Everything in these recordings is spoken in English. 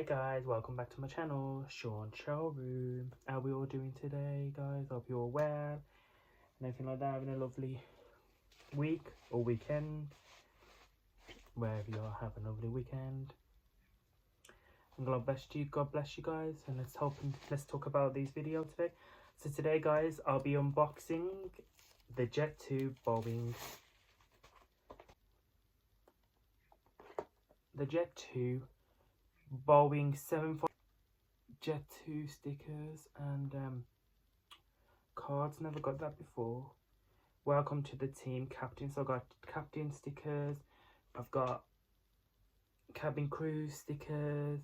guys, welcome back to my channel, Sean Showroom. How are we all doing today, guys? Hope you're all well and everything like that, having a lovely week or weekend, wherever you are, have a lovely weekend. And God bless you guys, and let's talk about these videos today. So today, guys, I'll be unboxing the Jet 2 Boeing. The Jet 2 Boeing 75 Jet 2 stickers and cards. Never got that before. Welcome to the team, captain. So I got captain stickers, I've got cabin crew stickers,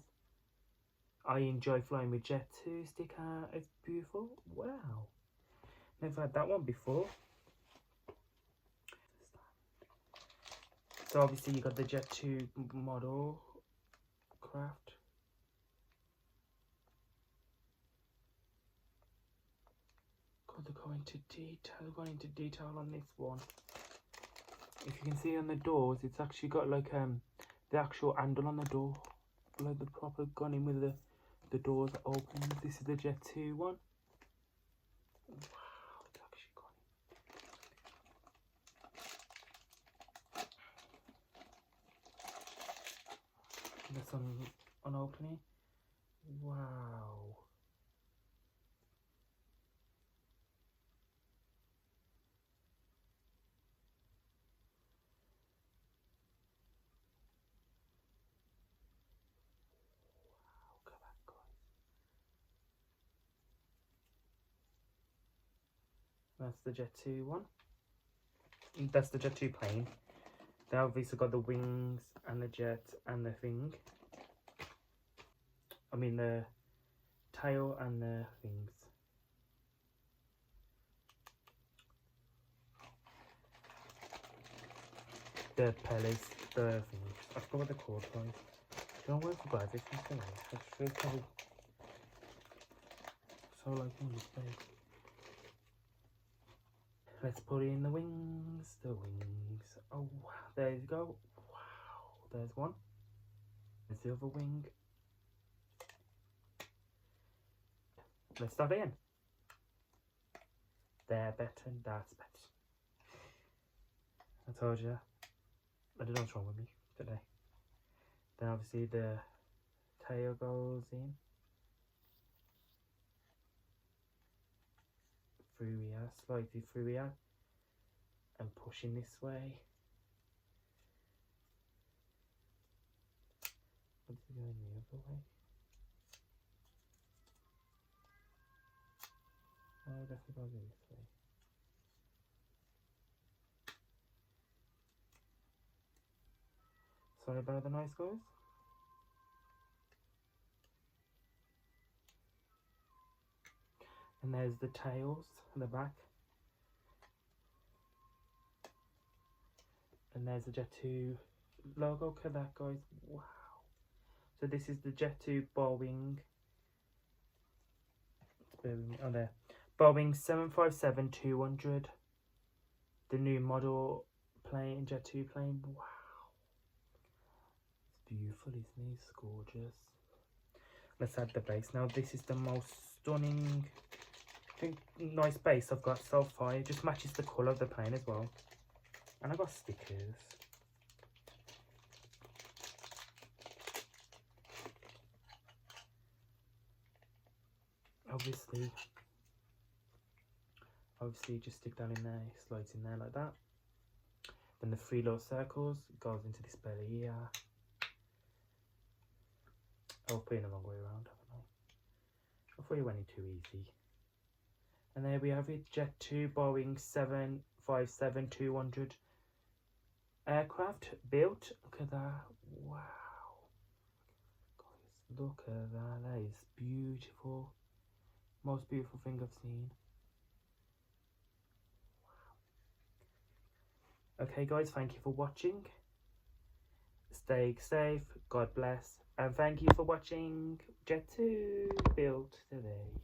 I enjoy flying with Jet 2 sticker. It's beautiful. Wow, never had that one before. So obviously you got the Jet 2 model craft. God, they're going into detail on this one. If you can see on the doors, it's actually got like the actual handle on the door, like the proper gone in with the doors open. This is the Jet 2 one. Wow, it's actually gone in. That's on opening. Wow. Look at that, guys. That's the Jet 2 one. That's the Jet 2 plane. They obviously got the wings and the jet and the thing. I mean the tail and the things. The pellets, the things. I forgot what they're called, guys. Don't worry about this thing. I feel probably so like in this bag. Let's put in the wings. The wings. Oh wow, there you go. Wow, there's one. There's the other wing. Let's start in. There, better, that's better. I told you. I don't know what's wrong with me today. Then obviously the tail goes in. Through here, slightly through here. And pushing this way. What's it going the other way? Oh, definitely goes in this way. Sorry about the noise, guys. And there's the tails in the back. And there's the Jet 2 logo. Look at that, guys. Wow. So this is the Jet 2 Boeing. Oh, there. Boeing 757-200. The new model plane, Jet 2 plane. Wow. It's beautiful, isn't it? It's gorgeous. Let's add the base. Now this is the most stunning, nice base I've got so far. It just matches the colour of the plane as well. And I got stickers. Obviously just stick that in there, it slides in there like that. Then the 3 little circles goes into this belly here. I was putting the wrong way around, haven't I? I thought it went in too easy. And there we have it, Jet 2 Boeing 757-200 aircraft built. Look at that. Wow. Guys, look at that. That is beautiful. Most beautiful thing I've seen. Wow. Okay, guys, thank you for watching. Stay safe. God bless. And thank you for watching Jet 2 built today.